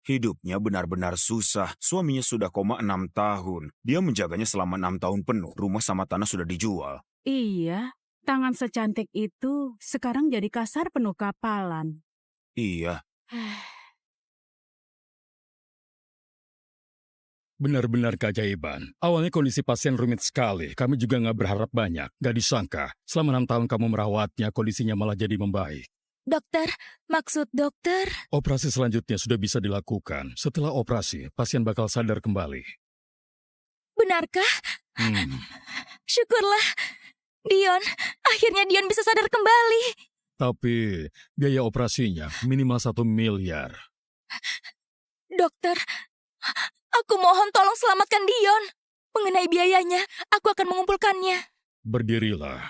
Hidupnya benar-benar susah. Suaminya sudah koma 6 tahun. Dia menjaganya selama 6 tahun penuh. Rumah sama tanah sudah dijual. Iya, tangan secantik itu sekarang jadi kasar penuh kapalan. Iya, Benar-benar keajaiban. Awalnya kondisi pasien rumit sekali. Kami juga nggak berharap banyak. Nggak disangka, selama 6 tahun kamu merawatnya, kondisinya malah jadi membaik. Dokter, maksud dokter? Operasi selanjutnya sudah bisa dilakukan. Setelah operasi, pasien bakal sadar kembali. Benarkah? Hmm. Syukurlah. Dion, akhirnya Dion bisa sadar kembali. Tapi biaya operasinya minimal 1 miliar. Dokter, aku mohon tolong selamatkan Dion. Mengenai biayanya, aku akan mengumpulkannya. Berdirilah.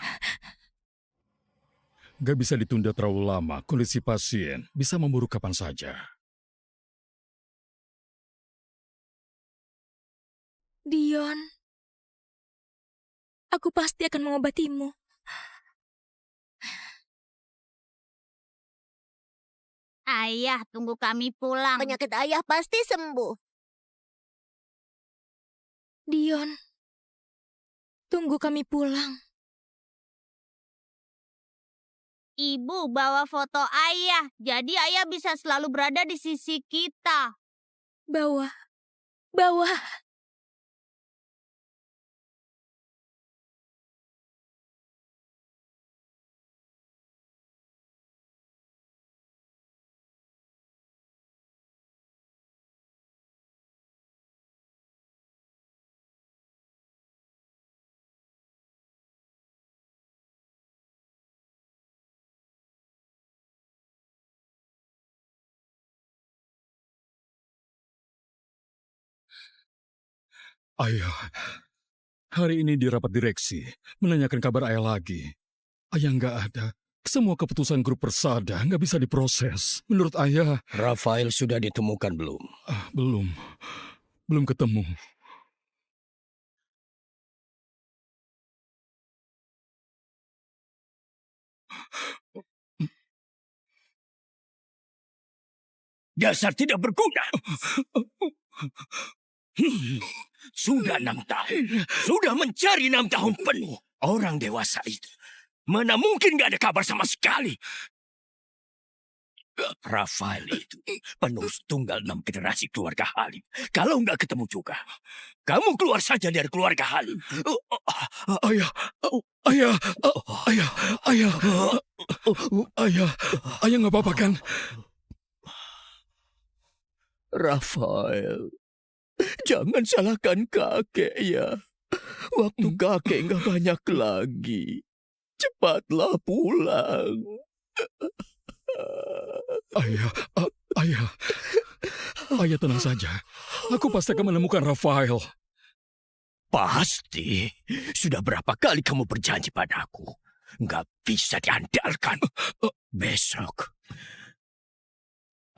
Gak bisa ditunda terlalu lama. Kondisi pasien bisa memburuk kapan saja. Dion, aku pasti akan mengobatimu. Ayah, tunggu kami pulang. Penyakit ayah pasti sembuh. Dion, tunggu kami pulang. Ibu bawa foto ayah, jadi ayah bisa selalu berada di sisi kita. Bawa. Ayah, hari ini di rapat direksi, menanyakan kabar ayah lagi. Ayah nggak ada. Semua keputusan grup Persada nggak bisa diproses. Menurut ayah, Rafael sudah ditemukan belum? belum ketemu. Dasar tidak berguna. Sudah 6 tahun. Sudah mencari 6 tahun penuh. Orang dewasa itu. Mana mungkin gak ada kabar sama sekali. Rafael itu penerus tunggal 6 generasi keluarga Halim. Kalau nggak ketemu juga, kamu keluar saja dari keluarga Halim. Ayah, ayah nggak apa-apa kan? Rafael, jangan salahkan kakek ya. Waktu kakek nggak banyak lagi. Cepatlah pulang. Ayah tenang saja. Aku pasti akan menemukan Rafael. Pasti. Sudah berapa kali kamu berjanji padaku. Nggak bisa diandalkan. Besok,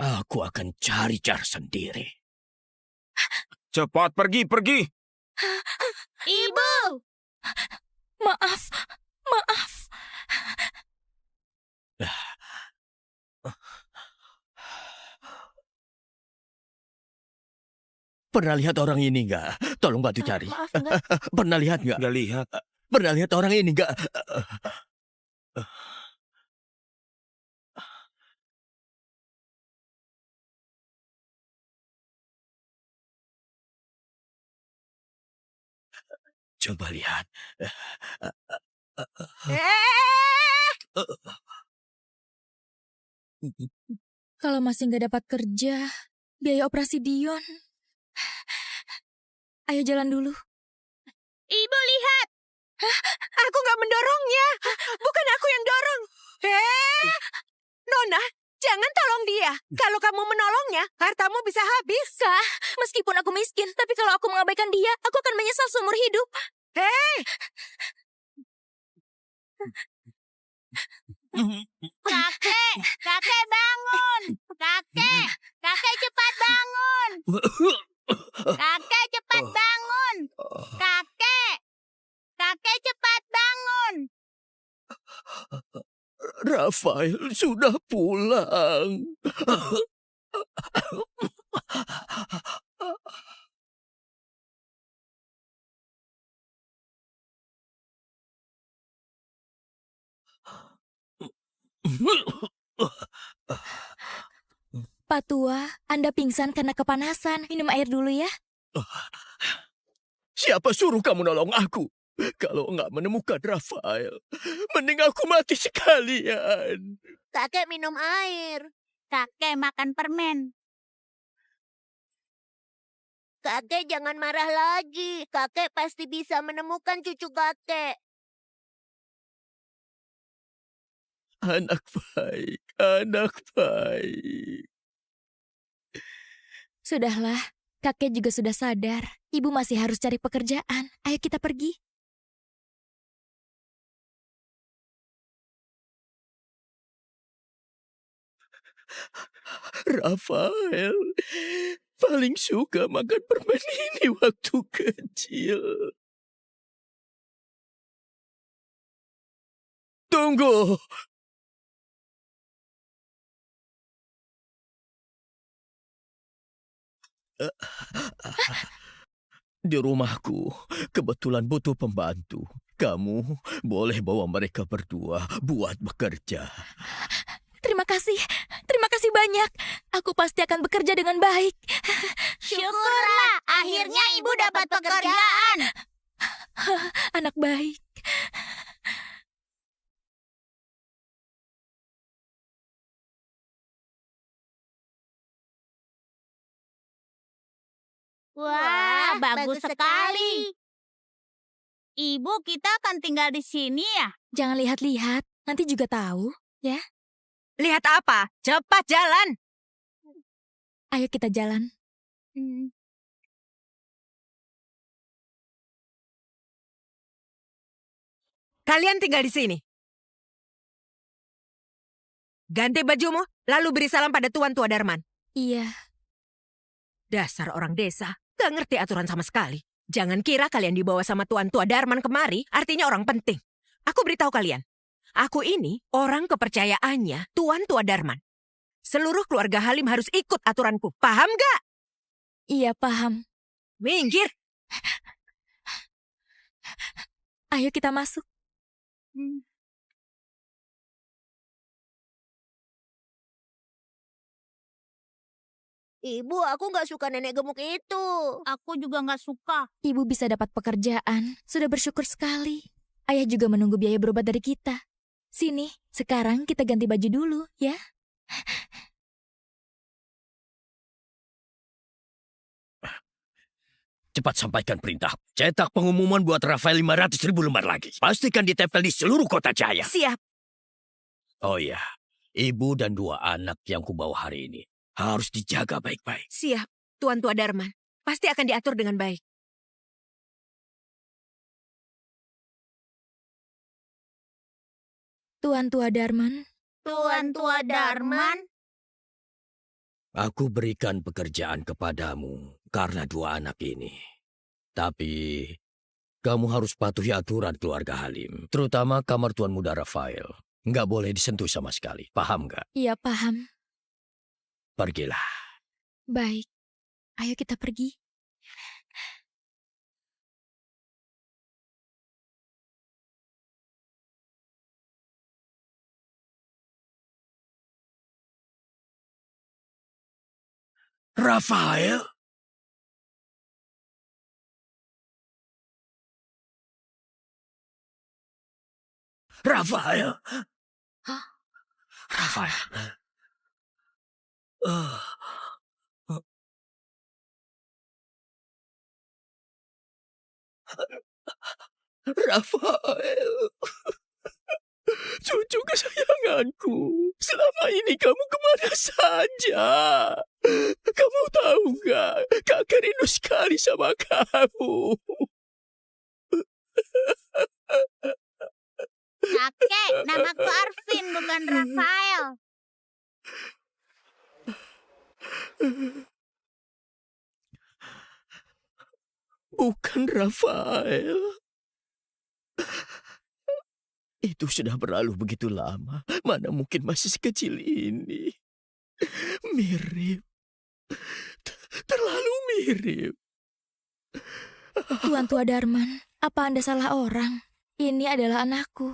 aku akan cari cara sendiri. cepat pergi. Ibu! Maaf. Pernah lihat orang ini nggak? Tolong bantu cari. Maaf, enggak. Pernah lihat nggak? Nggak lihat. Pernah lihat orang ini nggak? Coba lihat. Kalau masih nggak dapat kerja, biaya operasi Dion. Ayo jalan dulu. Ibu lihat! Aku nggak mendorongnya. Bukan aku yang dorong. Nona, jangan tolong dia. Kalau kamu menolongnya, hartamu bisa habis. Kak, meskipun aku miskin, tapi kalau aku mengabaikan dia, aku akan menyesal seumur hidup. Kakek bangun! Kakek cepat bangun! Kakek cepat bangun! Kakek cepat bangun! Rafael sudah pulang. Pak Tua, Anda pingsan karena kepanasan. Minum air dulu ya. Siapa suruh kamu nolong aku? Kalau nggak menemukan Rafael, mending aku mati sekalian. Kakek minum air. Kakek makan permen. Kakek jangan marah lagi. Kakek pasti bisa menemukan cucu kakek. Anak baik, anak baik. Sudahlah, kakek juga sudah sadar. Ibu masih harus cari pekerjaan. Ayo kita pergi. Rafael paling suka makan permen ini waktu kecil. Tunggu. Di rumahku kebetulan butuh pembantu. Kamu boleh bawa mereka berdua buat bekerja. Terima kasih banyak. Aku pasti akan bekerja dengan baik. Syukurlah, akhirnya ibu dapat pekerjaan. Anak baik. Wah, bagus sekali. Ibu, kita akan tinggal di sini ya? Jangan lihat-lihat, nanti juga tahu, ya. Lihat apa? Cepat jalan. Ayo kita jalan. Kalian tinggal di sini. Ganti bajumu, lalu beri salam pada Tuan Tua Darman. Iya. Dasar orang desa, gak ngerti aturan sama sekali. Jangan kira kalian dibawa sama Tuan Tua Darman kemari, artinya orang penting. Aku beritahu kalian, aku ini orang kepercayaannya Tuan Tua Darman. Seluruh keluarga Halim harus ikut aturanku. Paham gak? Iya, paham. Minggir. Ayo kita masuk. Ibu, aku nggak suka nenek gemuk itu. Aku juga nggak suka. Ibu bisa dapat pekerjaan. Sudah bersyukur sekali. Ayah juga menunggu biaya berobat dari kita. Sini, sekarang kita ganti baju dulu, ya. Cepat sampaikan perintah. Cetak pengumuman buat Rafael 500.000 lembar lagi. Pastikan ditempel di seluruh kota Jaya. Siap. Oh iya, ibu dan 2 anak yang kubawa hari ini harus dijaga baik-baik. Siap, Tuan Tua Darman. Pasti akan diatur dengan baik. Tuan Tua Darman. Tuan Tua Darman? Aku berikan pekerjaan kepadamu karena 2 anak ini. Tapi kamu harus patuhi aturan keluarga Halim, terutama kamar Tuan Muda Rafael. Nggak boleh disentuh sama sekali. Paham nggak? Iya, paham. Pergilah. Baik. Ayo kita pergi. Rafael? Rafael? Hah? Rafael? Rafael, cucu kesayanganku. Selama ini kamu kemana saja? Kamu tahu nggak? Kakek rindu sekali sama kamu. Kakek, namaku Arvin, bukan Rafael. Bukan Rafael. Itu sudah berlalu begitu lama. Mana mungkin masih sekecil ini. Mirip. Terlalu mirip. Tuan Tua Darman, apa Anda salah orang? Ini adalah anakku.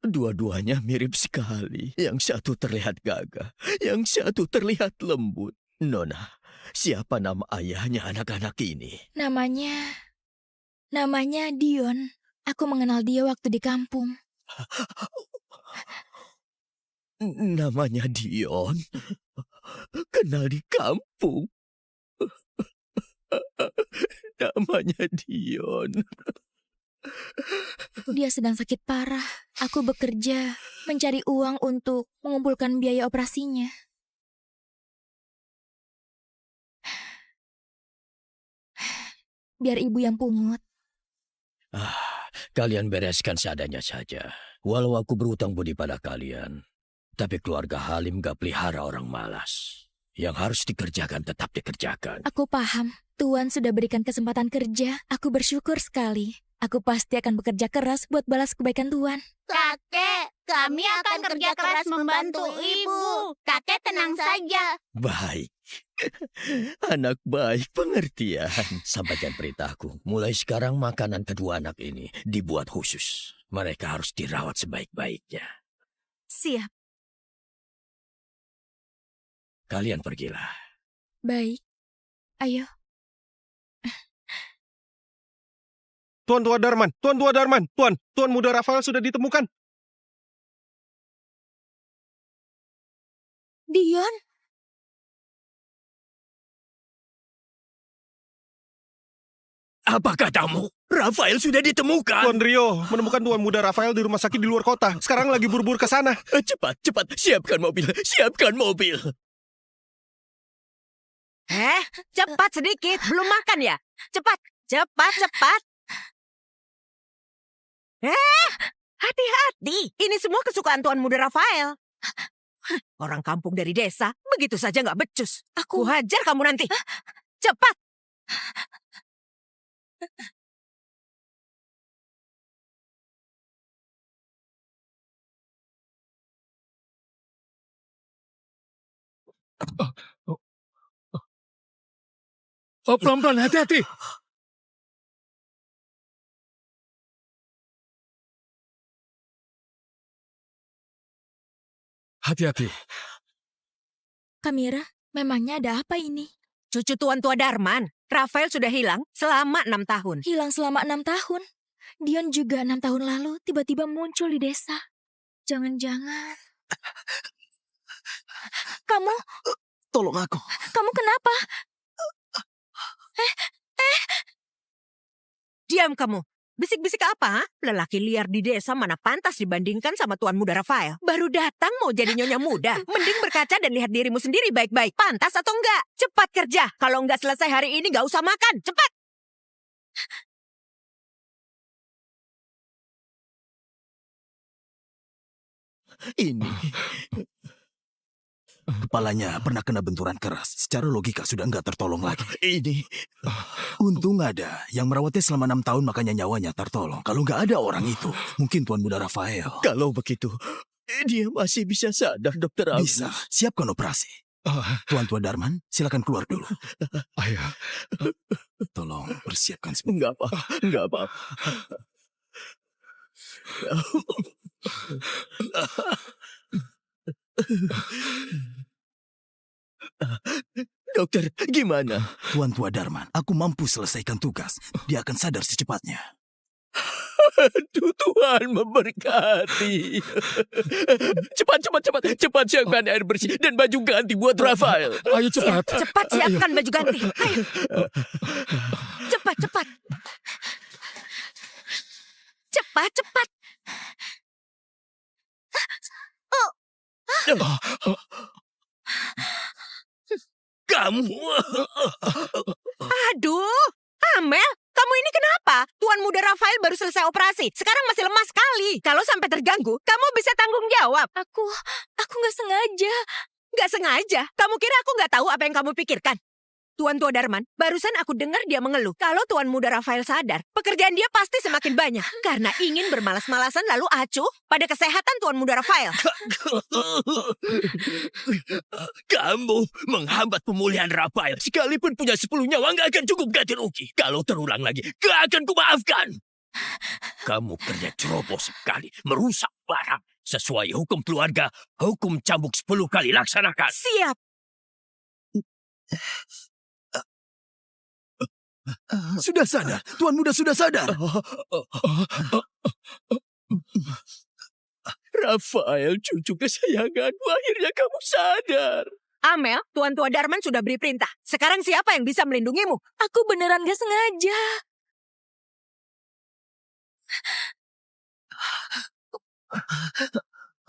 Dua-duanya mirip sekali. Yang satu terlihat gagah, yang satu terlihat lembut. Nona, siapa nama ayahnya anak-anak ini? Namanya Dion. Aku mengenal dia waktu di kampung. Namanya Dion? Kenal di kampung? Namanya Dion. Dia sedang sakit parah. Aku bekerja, mencari uang untuk mengumpulkan biaya operasinya. Biar ibu yang pungut. Kalian bereskan seadanya saja. Walau aku berutang budi pada kalian, tapi keluarga Halim gak pelihara orang malas. Yang harus dikerjakan tetap dikerjakan. Aku paham. Tuan sudah berikan kesempatan kerja. Aku bersyukur sekali. Aku pasti akan bekerja keras buat balas kebaikan Tuan. Kakek, kami akan kerja keras membantu ibu. Kakek tenang saja. Baik. Anak baik, pengertian. Sampaikan perintahku. Mulai sekarang makanan kedua anak ini dibuat khusus. Mereka harus dirawat sebaik-baiknya. Siap. Kalian pergilah. Baik. Ayo. Tuan Tua Darman, Tuan Muda Rafael sudah ditemukan. Dion? Apa katamu? Rafael sudah ditemukan. Tuan Rio menemukan Tuan Muda Rafael di rumah sakit di luar kota. Sekarang lagi buru-buru ke sana. Cepat, siapkan mobil. Cepat sedikit. Belum makan ya? Cepat. Hati-hati. Ini semua kesukaan Tuan Muda Rafael. Orang kampung dari desa, begitu saja nggak becus. Aku hajar kamu nanti. Cepat. Pelan-pelan, hati-hati. Hati-hati. Kamira, memangnya ada apa ini? Cucu Tuan Tua Darman, Rafael sudah hilang selama 6 tahun. Hilang selama 6 tahun. Dion juga 6 tahun lalu tiba-tiba muncul di desa. Jangan-jangan... Kamu? Tolong aku. Kamu kenapa? Diam kamu. Bisik-bisik apa? Lelaki liar di desa mana pantas dibandingkan sama Tuan Muda Rafael. Baru datang mau jadi nyonya muda. Mending berkaca dan lihat dirimu sendiri baik-baik. Pantas atau enggak? Cepat kerja. Kalau enggak selesai hari ini enggak usah makan. Cepat. Ini. Kepalanya pernah kena benturan keras. Secara logika sudah nggak tertolong lagi. Ini. Untung ada yang merawatnya selama 6 tahun makanya nyawanya tertolong. Kalau nggak ada orang itu, mungkin Tuan Muda Rafael. Kalau begitu, dia masih bisa sadar, Dokter Agus. Bisa. Siapkan operasi. Tuan Tua Darman, silakan keluar dulu. Ayah. Tolong persiapkan sebentar. Enggak apa. Dokter, gimana? Tuan Tua Darman, aku mampu selesaikan tugas. Dia akan sadar secepatnya. Aduh, Tuhan memberkati. Cepat siapkan air bersih dan baju ganti buat Rafael. Ayo cepat. Cepat siapkan baju ganti. Ayo. Cepat. Cepat. Kamu. Aduh, Amel, kamu ini kenapa? Tuan Muda Rafael baru selesai operasi. Sekarang masih lemah sekali. Kalau sampai terganggu, kamu bisa tanggung jawab. Aku nggak sengaja. Nggak sengaja? Kamu kira aku nggak tahu apa yang kamu pikirkan? Tuan Tua Darman, barusan aku dengar dia mengeluh. Kalau Tuan Muda Rafael sadar, pekerjaan dia pasti semakin banyak. Karena ingin bermalas-malasan lalu acuh pada kesehatan Tuan Muda Rafael. Kamu menghambat pemulihan Rafael. Sekalipun punya 10 nyawa nggak akan cukup ganti rugi. Kalau terulang lagi, gak akan kumaafkan. Kamu kerja ceroboh sekali, merusak barang. Sesuai hukum keluarga, hukum cambuk 10 kali laksanakan. Siap. Sudah sadar, Tuan Muda sudah sadar. Rafael, cucu kesayanganku, akhirnya kamu sadar. Amel, Tuan Tua Darman sudah beri perintah. Sekarang siapa yang bisa melindungimu? Aku beneran gak sengaja.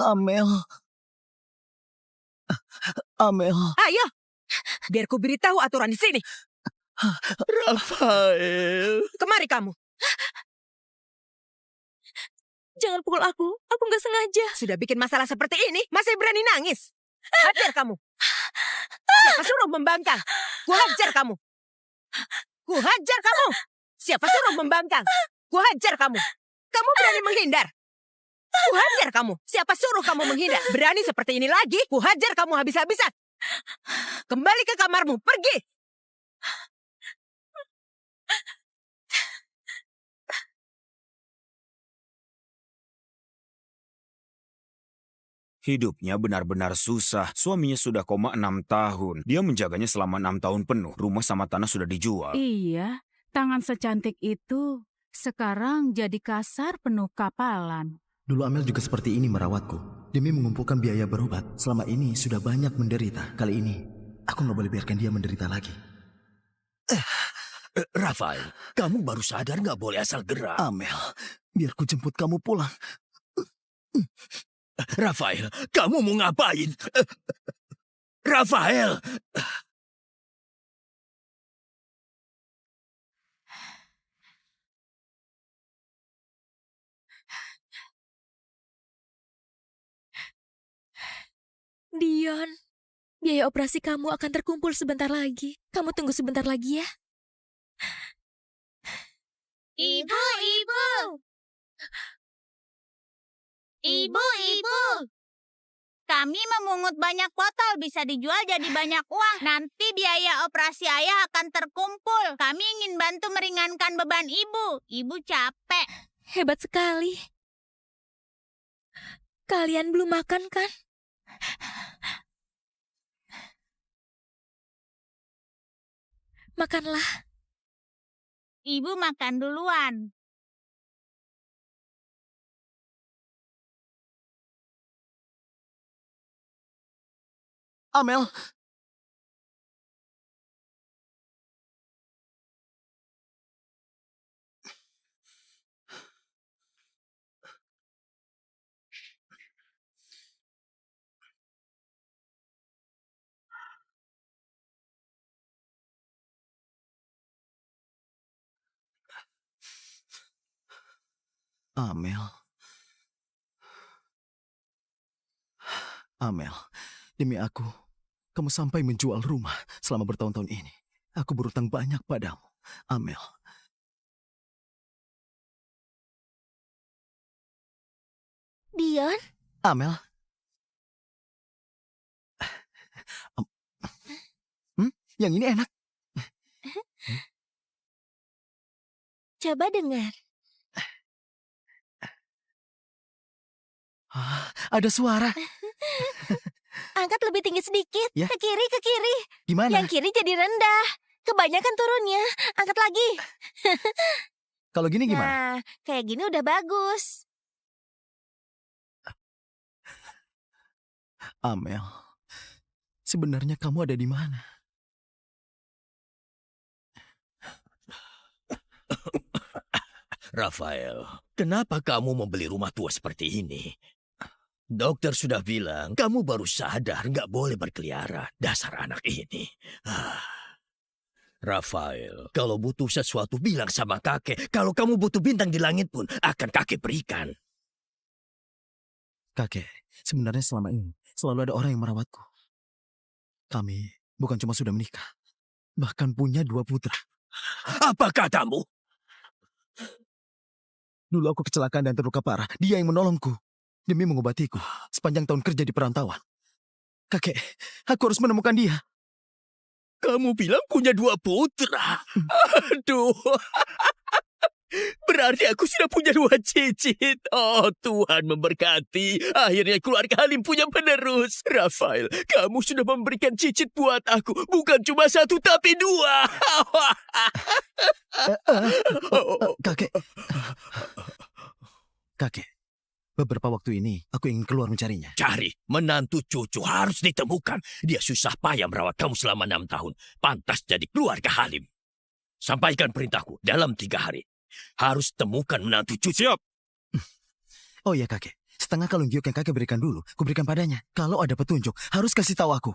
Amel. Ayo, biar ku beritahu aturan di sini. Rafael. Kemari kamu. Jangan pukul aku gak sengaja. Sudah bikin masalah seperti ini, masih berani nangis. Hajar kamu. Siapa suruh membangkang? Ku hajar kamu. Ku hajar kamu. Siapa suruh membangkang? Ku hajar kamu. Kamu berani menghindar. Ku hajar kamu. Siapa suruh kamu menghindar? Berani seperti ini lagi, ku hajar kamu habis-habisan. Kembali ke kamarmu, pergi. Hidupnya benar-benar susah. Suaminya sudah koma 6 tahun. Dia menjaganya selama 6 tahun penuh. Rumah sama tanah sudah dijual. Iya, tangan secantik itu sekarang jadi kasar penuh kapalan. Dulu Amel juga seperti ini merawatku. Demi mengumpulkan biaya berobat. Selama ini sudah banyak menderita. Kali ini, aku nggak boleh biarkan dia menderita lagi. Rafael, kamu baru sadar nggak boleh asal gerak. Amel, biar ku jemput kamu pulang. Rafael, kamu mau ngapain? Rafael! Dion, biaya operasi kamu akan terkumpul sebentar lagi. Kamu tunggu sebentar lagi ya. Ibu, ibu. Ibu. Kami memungut banyak botol, bisa dijual jadi banyak uang. Nanti biaya operasi ayah akan terkumpul. Kami ingin bantu meringankan beban ibu. Ibu capek. Hebat sekali. Kalian belum makan kan? Makanlah. Ibu makan duluan. Amel. Amel, demi aku, kamu sampai menjual rumah selama bertahun-tahun ini. Aku berutang banyak padamu, Amel. Dion? Amel. Yang ini enak. Coba dengar. Ada suara. Angkat lebih tinggi sedikit. Ya. Ke kiri. Gimana? Yang kiri jadi rendah. Kebanyakan turunnya. Angkat lagi. Kalau gini gimana? Nah, kayak gini udah bagus. Amel, sebenarnya kamu ada di mana? Rafael, kenapa kamu membeli rumah tua seperti ini? Dokter sudah bilang, kamu baru sadar nggak boleh berkeliaran. Dasar anak ini. Rafael, kalau butuh sesuatu bilang sama kakek. Kalau kamu butuh bintang di langit pun akan kakek berikan. Kakek, sebenarnya selama ini selalu ada orang yang merawatku. Kami bukan cuma sudah menikah, bahkan punya 2 putra. Apa katamu? Dulu aku kecelakaan dan terluka parah. Dia yang menolongku demi mengobatiku sepanjang tahun kerja di perantauan. Kakek, aku harus menemukan dia. Kamu bilang punya 2 putra. Aduh. Berarti aku sudah punya 2 cicit. Oh, Tuhan memberkati. Akhirnya keluarga Halim punya penerus. Rafael, kamu sudah memberikan cicit buat aku. Bukan cuma 1, tapi 2. Kakek. Kakek, beberapa waktu ini aku ingin keluar mencarinya. Cari, menantu cucu harus ditemukan. Dia susah payah merawat kamu selama 6 tahun. Pantas jadi keluarga Halim. Sampaikan perintahku dalam 3 hari. Harus temukan menantu cucu. Siap. Oh ya kakek, setengah kalung giok yang kakek berikan dulu, kuberikan padanya. Kalau ada petunjuk, harus kasih tahu aku.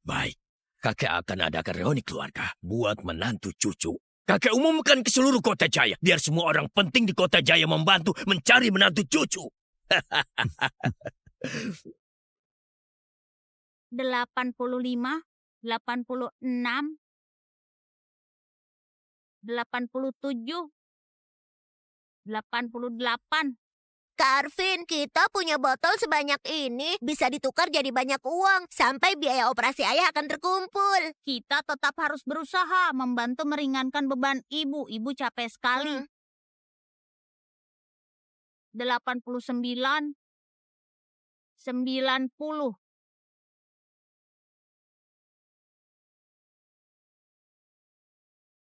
Baik, kakek akan adakan reuni keluarga buat menantu cucu. Kakek umumkan ke seluruh kota Jaya, biar semua orang penting di kota Jaya membantu mencari menantu cucu. 85, 86, 87, 88. Karvin, kita punya botol sebanyak ini bisa ditukar jadi banyak uang sampai biaya operasi ayah akan terkumpul. Kita tetap harus berusaha membantu meringankan beban ibu. Ibu capek sekali. 89, 90.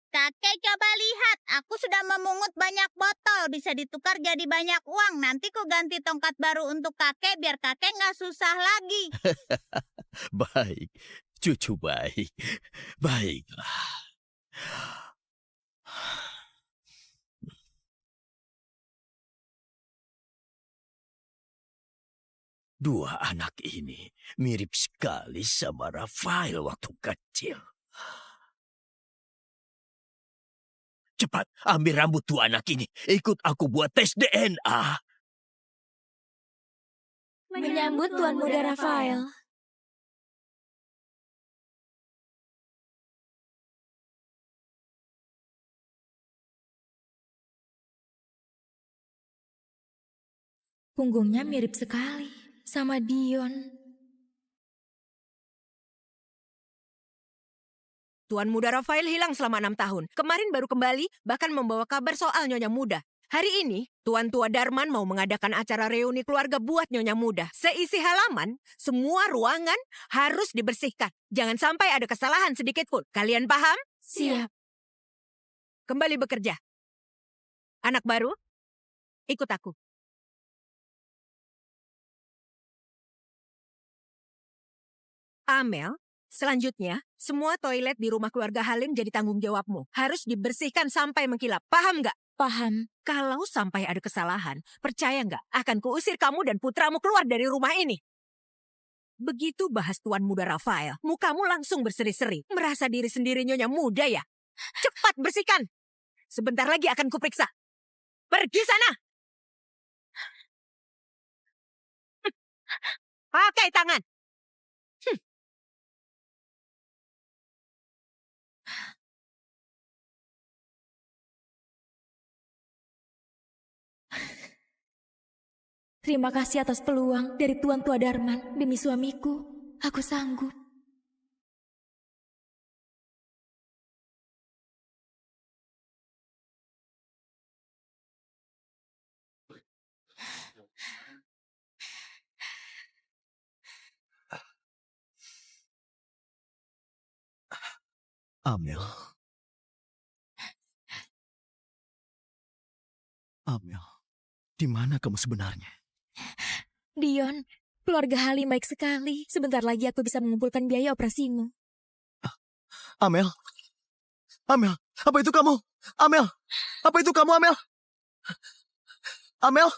Kakek, coba lihat. Aku sudah memungut banyak botol. Bisa ditukar jadi banyak uang. Nanti ku ganti tongkat baru untuk kakek biar kakek nggak susah lagi. Baik, cucu baik. Baiklah. 2 anak ini mirip sekali sama Rafael waktu kecil. Cepat, ambil rambut 2 anak ini. Ikut aku buat tes DNA. Menyambut Tuan Muda Rafael. Punggungnya mirip sekali sama Dion. Tuan Muda Rafael hilang selama 6 tahun. Kemarin baru kembali, bahkan membawa kabar soal Nyonya Muda. Hari ini, Tuan Tua Darman mau mengadakan acara reuni keluarga buat Nyonya Muda. Seisi halaman, semua ruangan harus dibersihkan. Jangan sampai ada kesalahan sedikit pun. Kalian paham? Siap. Kembali bekerja. Anak baru, ikut aku. Amel, selanjutnya, semua toilet di rumah keluarga Halim jadi tanggung jawabmu. Harus dibersihkan sampai mengkilap. Paham nggak? Paham. Kalau sampai ada kesalahan, percaya nggak akan kuusir kamu dan putramu keluar dari rumah ini. Begitu bahas Tuan Muda Rafael, mukamu langsung berseri-seri. Merasa diri sendiri Nyonya Muda ya? Cepat bersihkan. Sebentar lagi akan kuperiksa. Pergi sana. Pakai tangan. Terima kasih atas peluang dari Tuan Tua Darman demi suamiku. Aku sanggup. Amel. Amel, di mana kamu sebenarnya? Dion, keluarga Halim baik sekali. Sebentar lagi aku bisa mengumpulkan biaya operasimu. Amel. Amel, apa itu kamu? Amel, apa itu kamu, Amel? Amel?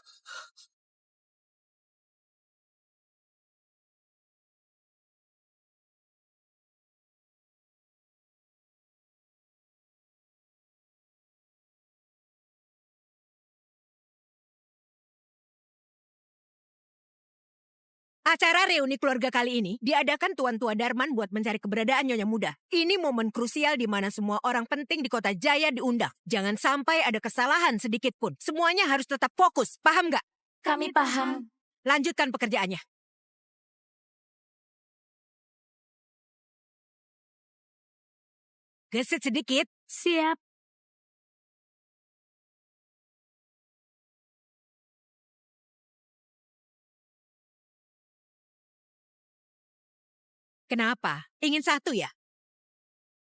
Acara reuni keluarga kali ini diadakan Tuan Tua Darman buat mencari keberadaan Nyonya Muda. Ini momen krusial di mana semua orang penting di kota Jaya diundang. Jangan sampai ada kesalahan sedikit pun. Semuanya harus tetap fokus. Paham nggak? Kami paham. Lanjutkan pekerjaannya. Gesit sedikit. Siap. Kenapa? Ingin satu ya?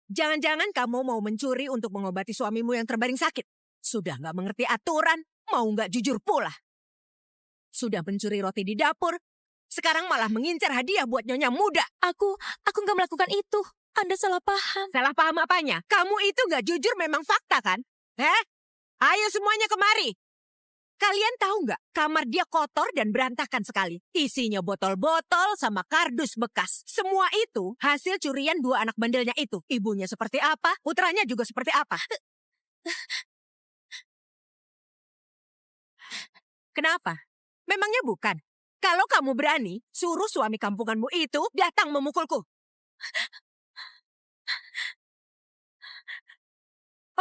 Jangan-jangan kamu mau mencuri untuk mengobati suamimu yang terbaring sakit. Sudah nggak mengerti aturan, mau nggak jujur pula. Sudah mencuri roti di dapur, sekarang malah mengincar hadiah buat nyonya muda. Aku nggak melakukan itu. Anda salah paham. Salah paham apanya? Kamu itu nggak jujur memang fakta kan? Ayo semuanya kemari. Kalian tahu nggak, kamar dia kotor dan berantakan sekali. Isinya botol-botol sama kardus bekas. Semua itu hasil curian dua anak bandelnya itu. Ibunya seperti apa, putranya juga seperti apa. Kenapa? Memangnya bukan? Kalau kamu berani, suruh suami kampunganmu itu datang memukulku.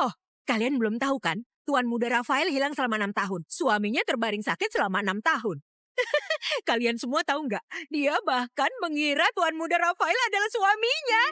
Oh, kalian belum tahu kan? Tuan muda Rafael hilang selama 6 tahun. Suaminya terbaring sakit selama 6 tahun. Kalian semua tahu nggak? Dia bahkan mengira Tuan muda Rafael adalah suaminya.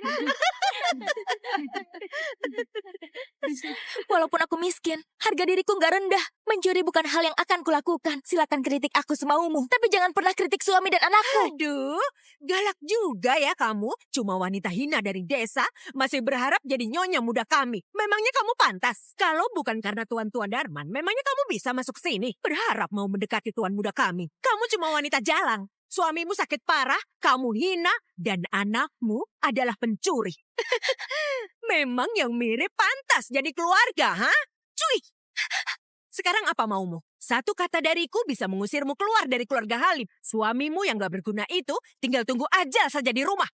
Walaupun aku miskin, harga diriku nggak rendah. Mencuri bukan hal yang akan kulakukan. Silakan kritik aku semaumu, tapi jangan pernah kritik suami dan anakku. Aduh, galak juga ya kamu. Cuma wanita hina dari desa, masih berharap jadi nyonya muda kami. Memangnya kamu pantas? Kalau bukan karena Tuan Darman, memangnya kamu bisa masuk sini? Berharap mau mendekati Tuan muda kami. Kamu cuma wanita jalang. Suamimu sakit parah, kamu hina, dan anakmu adalah pencuri. Memang yang mirip pantas jadi keluarga, ha? Cuy! Sekarang apa maumu? Satu kata dariku bisa mengusirmu keluar dari keluarga Halim. Suamimu yang gak berguna itu tinggal tunggu aja saja di rumah.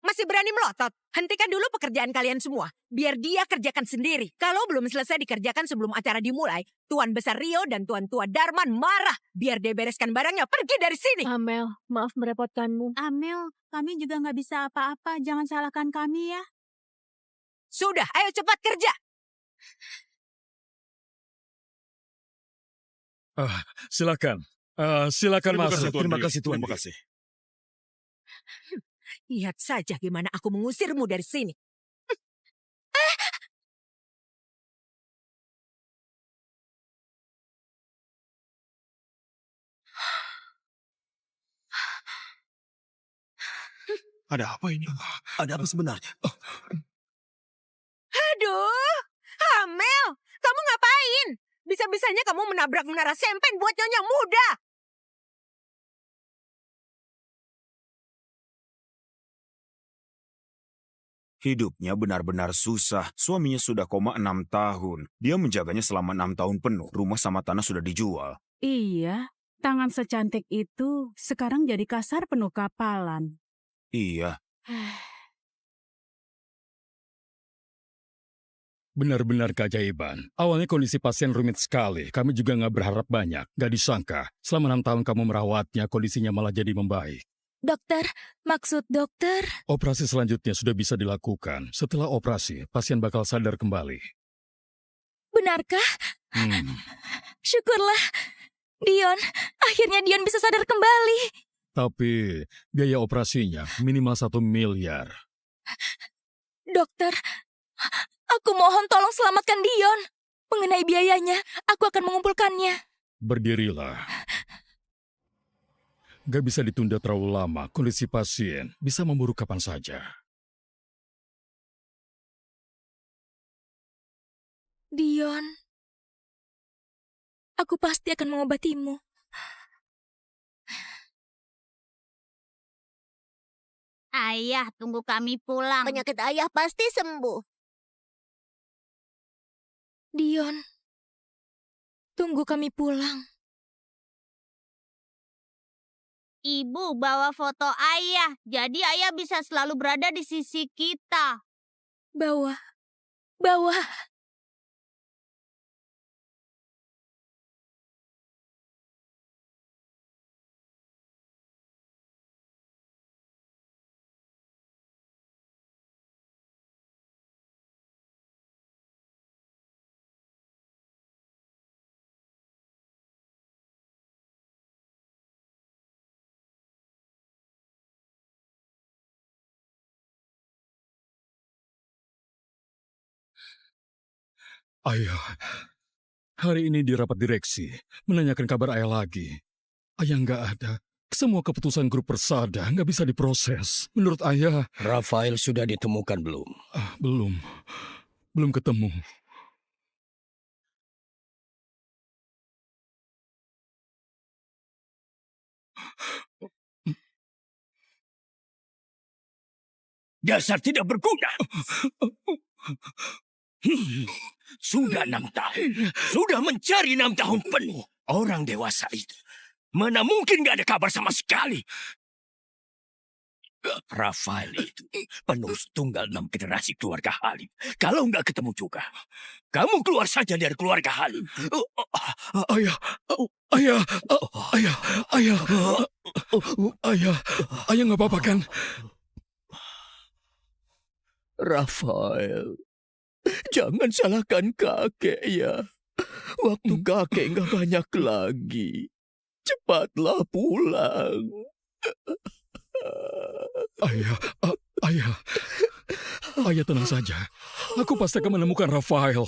Masih berani melotot? Hentikan dulu pekerjaan kalian semua. Biar dia kerjakan sendiri. Kalau belum selesai dikerjakan sebelum acara dimulai, Tuan Besar Rio dan Tuan Tua Darman marah. Biar dia bereskan barangnya, pergi dari sini. Amel, maaf merepotkanmu. Amel, kami juga nggak bisa apa-apa. Jangan salahkan kami ya. Sudah, ayo cepat kerja. Silakan. Silakan masuk. Terima kasih Tuan. Terima kasih. Lihat saja gimana aku mengusirmu dari sini. Ada apa ini? Ada apa sebenarnya? Aduh, Amel, kamu ngapain? Bisa-bisanya kamu menabrak menara sempen buat nyonya muda. Hidupnya benar-benar susah. Suaminya sudah koma 6 tahun. Dia menjaganya selama 6 tahun penuh. Rumah sama tanah sudah dijual. Iya, tangan secantik itu sekarang jadi kasar penuh kapalan. Iya, Benar-benar keajaiban. Awalnya kondisi pasien rumit sekali. Kami juga nggak berharap banyak. Nggak disangka, selama 6 tahun kamu merawatnya, kondisinya malah jadi membaik. Dokter, maksud dokter? Operasi selanjutnya sudah bisa dilakukan. Setelah operasi, pasien bakal sadar kembali. Benarkah? Hmm. Syukurlah. Dion, akhirnya Dion bisa sadar kembali. Tapi biaya operasinya minimal 1 miliar. Dokter, aku mohon tolong selamatkan Dion. Mengenai biayanya, aku akan mengumpulkannya. Berdirilah. Gak bisa ditunda terlalu lama. Kondisi pasien bisa memburuk kapan saja. Dion, aku pasti akan mengobatimu. Ayah, tunggu kami pulang. Penyakit ayah pasti sembuh. Dion, tunggu kami pulang. Ibu bawa foto ayah, jadi ayah bisa selalu berada di sisi kita. Bawa. Ayah, hari ini di rapat direksi, menanyakan kabar ayah lagi. Ayah nggak ada. Semua keputusan grup Persada nggak bisa diproses. Menurut ayah, Rafael sudah ditemukan belum? belum. Belum ketemu. Dasar tidak berguna. Sudah 6 tahun. Sudah mencari 6 tahun penuh. Orang dewasa itu. Mana mungkin gak ada kabar sama sekali. Rafael itu penerus tunggal 6 generasi keluarga Halim. Kalau nggak ketemu juga, kamu keluar saja dari keluarga Halim. Ayah, ayah, ayah, ayah, ayah, ayah nggak apa-apa kan? Rafael, jangan salahkan kakek ya. Waktu kakek nggak banyak lagi. Cepatlah pulang. Ayah, ayah, ayah tenang saja. Aku pasti akan menemukan Rafael.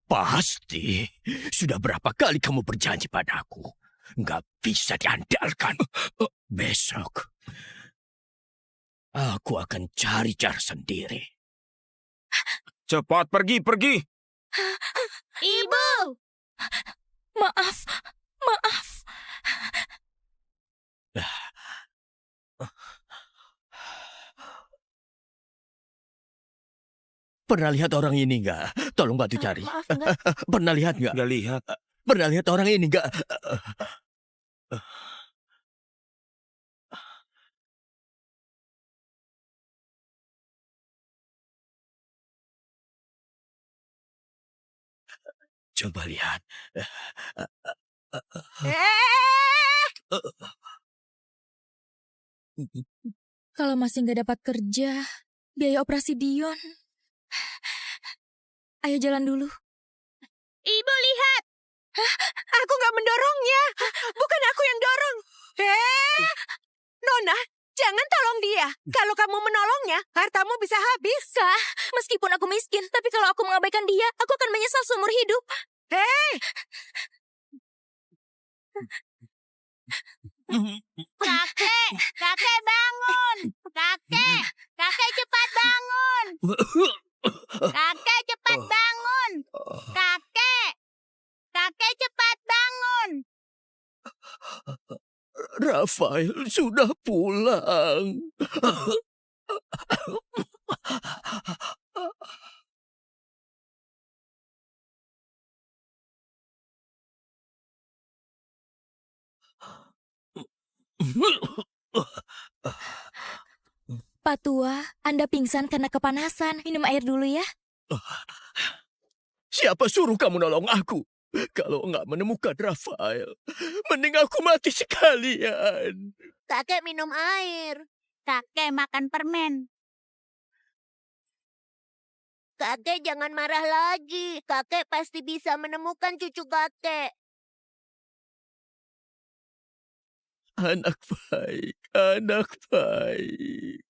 Pasti. Sudah berapa kali kamu berjanji padaku? Nggak bisa diandalkan. Besok, aku akan cari cara sendiri. Cepat pergi. Ibu! Maaf, maaf. Pernah lihat orang ini nggak? Tolong bantu cari. Maaf, enggak. Pernah lihat nggak? Nggak lihat. Pernah lihat orang ini nggak? Coba lihat. Kalau masih nggak dapat kerja, biaya operasi Dion. Ayo jalan dulu. Ibu lihat! Aku nggak mendorongnya. Bukan aku yang dorong. Nona, jangan tolong dia. Kalau kamu menolongnya, hartamu bisa habis. Kak, meskipun aku miskin, tapi kalau aku mengabaikan dia, aku akan menyesal seumur hidup. Kakek bangun! Kakek cepat bangun! Kakek cepat bangun! Kakek cepat bangun! Rafael sudah pulang. Pak Tua, Anda pingsan karena kepanasan. Minum air dulu ya. Siapa suruh kamu nolong aku? Kalau nggak menemukan Rafael, mending aku mati sekalian. Kakek minum air. Kakek makan permen. Kakek jangan marah lagi. Kakek pasti bisa menemukan cucu kakek. Anak baik, anak baik.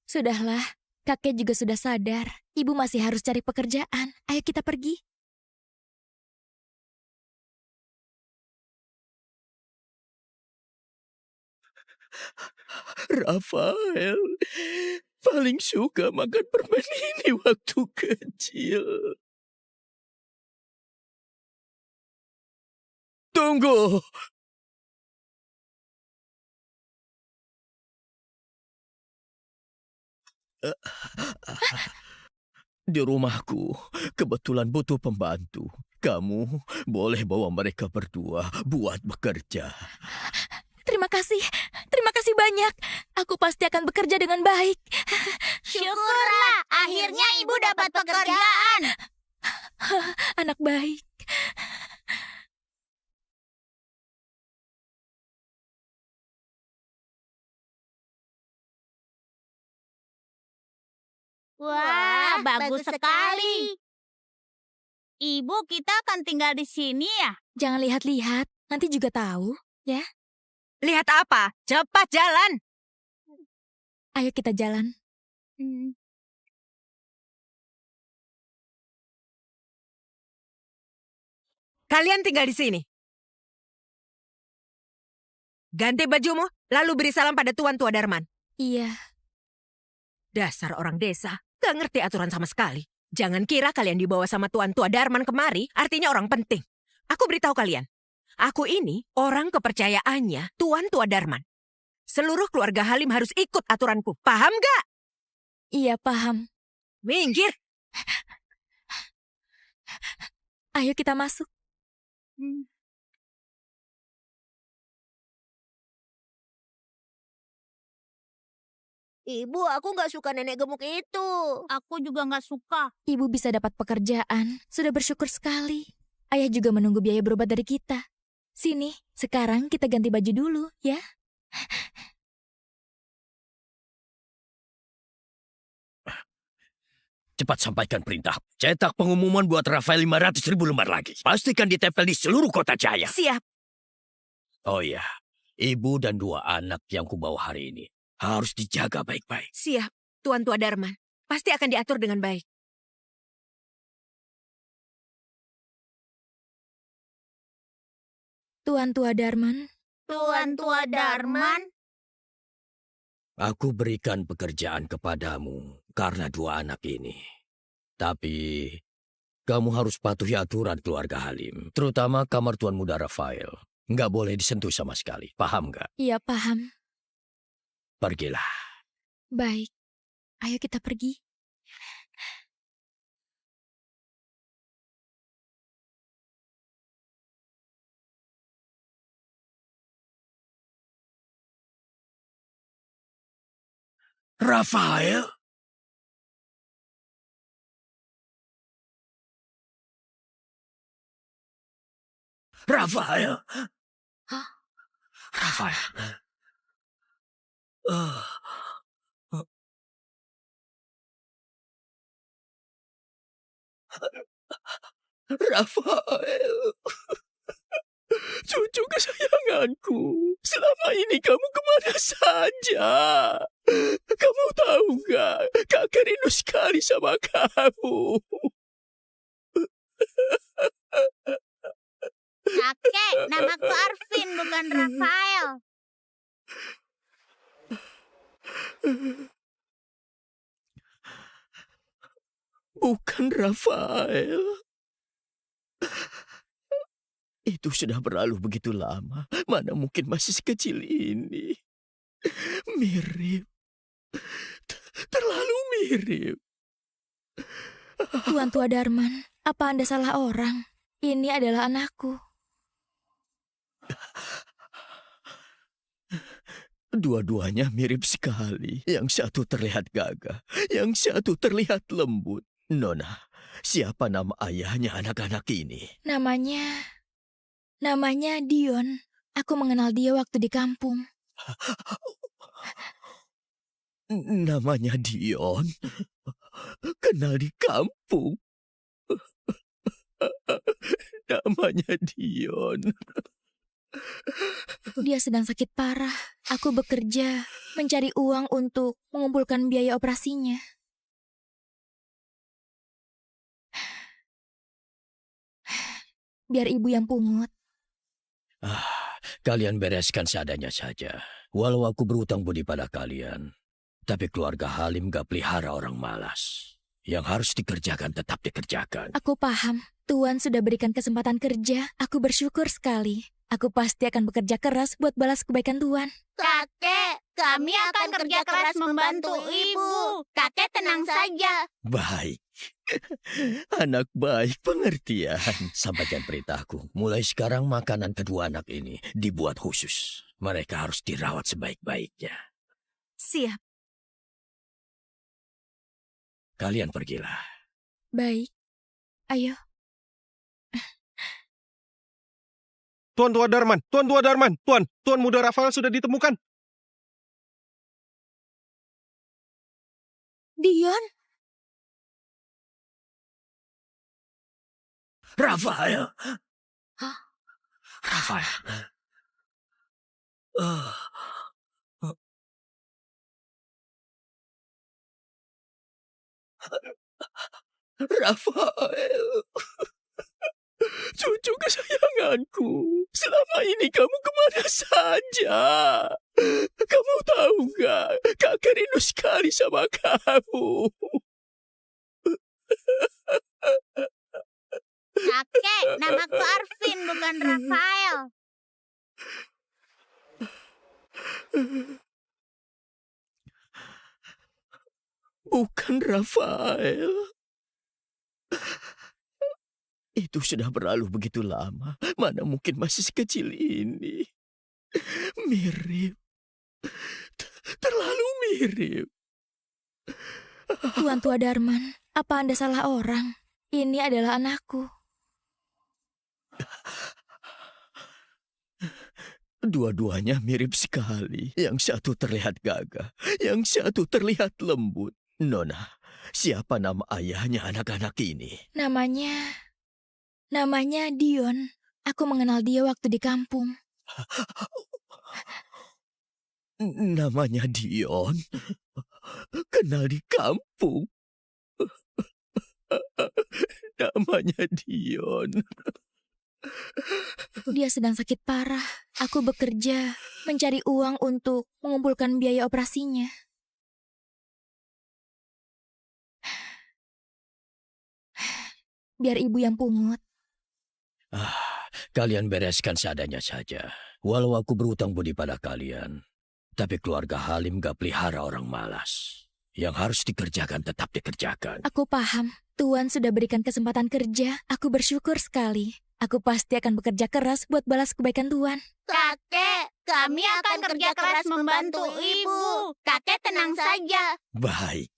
Sudahlah, kakek juga sudah sadar. Ibu masih harus cari pekerjaan. Ayo kita pergi. Rafael paling suka makan permen ini waktu kecil. Tunggu. Di rumahku kebetulan butuh pembantu. Kamu boleh bawa mereka berdua buat bekerja. Terima kasih banyak. Aku pasti akan bekerja dengan baik. Syukurlah, akhirnya ibu dapat pekerjaan. Anak baik. Wah, bagus sekali. Ibu, kita akan tinggal di sini ya? Jangan lihat-lihat, nanti juga tahu, ya. Lihat apa? Cepat jalan. Ayo kita jalan. Kalian tinggal di sini. Ganti bajumu, lalu beri salam pada Tuan Tua Darman. Iya. Dasar orang desa, gak ngerti aturan sama sekali. Jangan kira kalian dibawa sama Tuan Tua Darman kemari, artinya orang penting. Aku beritahu kalian, aku ini orang kepercayaannya Tuan Tua Darman. Seluruh keluarga Halim harus ikut aturanku, paham gak? Iya, paham. Minggir! Ayo kita masuk. Ibu, aku nggak suka nenek gemuk itu. Aku juga nggak suka. Ibu bisa dapat pekerjaan. Sudah bersyukur sekali. Ayah juga menunggu biaya berobat dari kita. Sini, sekarang kita ganti baju dulu, ya. Cepat sampaikan perintah. Cetak pengumuman buat Rafael 500.000 lembar lagi. Pastikan ditempel di seluruh kota Jaya. Siap. Oh iya, ibu dan 2 anak yang kubawa hari ini harus dijaga baik-baik. Siap, Tuan Tua Darman. Pasti akan diatur dengan baik. Tuan Tua Darman. Tuan Tua Darman. Aku berikan pekerjaan kepadamu karena 2 anak ini. Tapi kamu harus patuhi aturan keluarga Halim, terutama kamar Tuan Muda Rafael. Nggak boleh disentuh sama sekali, paham nggak? Iya, paham. Pergilah. Baik. Ayo kita pergi. Rafael? Rafael? Hah? Rafael? Rafael, cucu kesayanganku, selama ini kamu kemana saja? Kamu tahu nggak, kakak rindu sekali sama kamu. Kakek, namaku Arvin, bukan Rafael. Bukan Rafael. Itu sudah berlalu begitu lama. Mana mungkin masih sekecil ini. Mirip. Terlalu mirip. Tuan Tua Darman, apa Anda salah orang? Ini adalah anakku. Dua-duanya mirip sekali. Yang satu terlihat gagah, yang satu terlihat lembut. Nona, siapa nama ayahnya anak-anak ini? Namanya Dion. Aku mengenal dia waktu di kampung. Namanya Dion? Kenal di kampung? Namanya Dion. Dia sedang sakit parah. Aku bekerja, mencari uang untuk mengumpulkan biaya operasinya. Biar ibu yang pungut. Kalian bereskan seadanya saja. Walau aku berutang budi pada kalian, tapi keluarga Halim gak pelihara orang malas. Yang harus dikerjakan tetap dikerjakan. Aku paham. Tuan sudah berikan kesempatan kerja. Aku bersyukur sekali. Aku pasti akan bekerja keras buat balas kebaikan Tuan. Kakek, kami akan kerja keras membantu ibu. Kakek tenang saja. Baik. Anak baik, pengertian. Sampaikan perintahku. Mulai sekarang makanan kedua anak ini dibuat khusus. Mereka harus dirawat sebaik-baiknya. Siap. Kalian pergilah. Baik. Ayo. Tuan Tua Darman, Tuan Tua Darman, Tuan Muda Rafael sudah ditemukan. Dion? Rafael. Hah? Rafael. Rafael. Cucu kesayanganku, selama ini kamu kemana saja? Kamu tahu nggak, kakek rindu sekali sama kamu. Kakek, namaku Arvin, bukan Rafael. Bukan Rafael. Itu sudah berlalu begitu lama. Mana mungkin masih sekecil ini. Mirip. Terlalu mirip. Tuan Tua Darman, apa Anda salah orang? Ini adalah anakku. Dua-duanya mirip sekali. Yang satu terlihat gagah, yang satu terlihat lembut. Nona, siapa nama ayahnya anak-anak ini? Namanya Dion. Aku mengenal dia waktu di kampung. Namanya Dion? Kenal di kampung? Namanya Dion. Dia sedang sakit parah. Aku bekerja, mencari uang untuk mengumpulkan biaya operasinya. Biar ibu yang pungut. Kalian bereskan seadanya saja. Walau aku berutang budi pada kalian, tapi keluarga Halim gak pelihara orang malas. Yang harus dikerjakan tetap dikerjakan. Aku paham. Tuan sudah berikan kesempatan kerja. Aku bersyukur sekali. Aku pasti akan bekerja keras buat balas kebaikan Tuan. Kakek, kami akan kerja keras membantu ibu. Kakek tenang saja. Baik.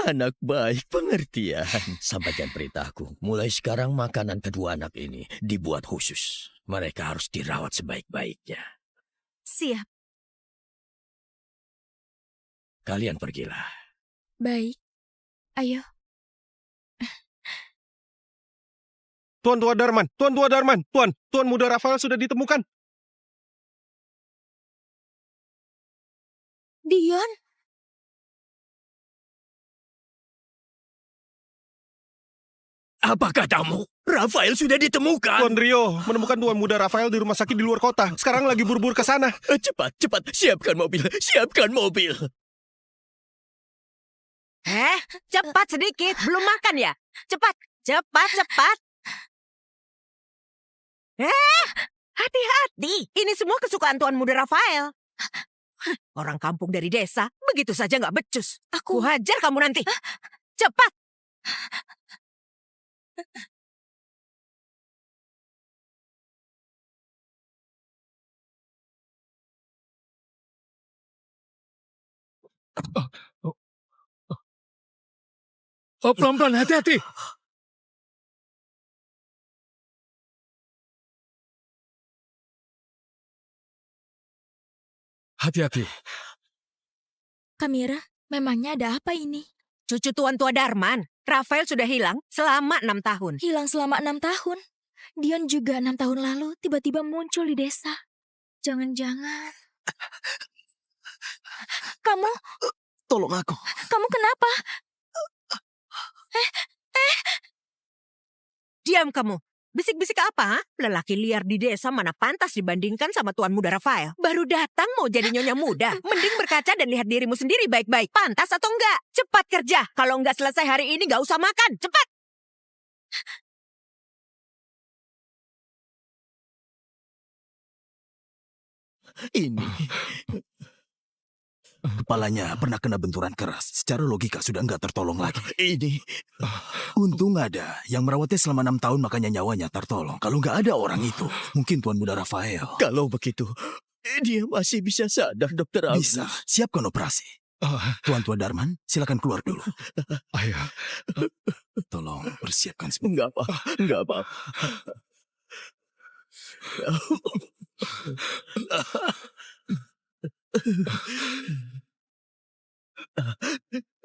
Anak baik, pengertian. Sampaikan perintahku. Mulai sekarang makanan kedua anak ini dibuat khusus. Mereka harus dirawat sebaik-baiknya. Siap. Kalian pergilah. Baik. Ayo. Tuan Tua Darman, Tuan Muda Rafael sudah ditemukan. Dion? Apa katamu? Rafael sudah ditemukan. Tuan Rio menemukan Tuan Muda Rafael di rumah sakit di luar kota. Sekarang lagi buru-buru ke sana. Cepat, siapkan mobil, siapkan mobil. Cepat sedikit, belum makan ya? Cepat. Hati-hati, ini semua kesukaan Tuan Muda Rafael. Orang kampung dari desa, begitu saja nggak becus. Aku hajar kamu nanti. Cepat. Pelan-pelan, hati-hati. Hati-hati. Kamira, memangnya ada apa ini? Cucu Tuan Tua Darman, Rafael sudah hilang selama 6 tahun. Hilang selama 6 tahun? Dion juga 6 tahun lalu tiba-tiba muncul di desa. Jangan-jangan... Kamu? Tolong aku. Kamu kenapa? Diam kamu. Bisik-bisik apa? Lelaki liar di desa mana pantas dibandingkan sama Tuan Muda Rafael. Baru datang mau jadi nyonya muda. Mending berkaca dan lihat dirimu sendiri baik-baik. Pantas atau enggak? Cepat kerja. Kalau enggak selesai hari ini enggak usah makan. Cepat. Ini. Kepalanya pernah kena benturan keras. Secara logika sudah nggak tertolong lagi. Ini. Untung ada yang merawatnya selama 6 tahun, makanya nyawanya tertolong. Kalau nggak ada orang itu, mungkin Tuan Muda Rafael. Kalau begitu, dia masih bisa sadar, Dokter Agus. Bisa. Siapkan operasi. Tuan Tua Darman, silakan keluar dulu. Ayah. Tolong persiapkan sebentar. Enggak apa-apa.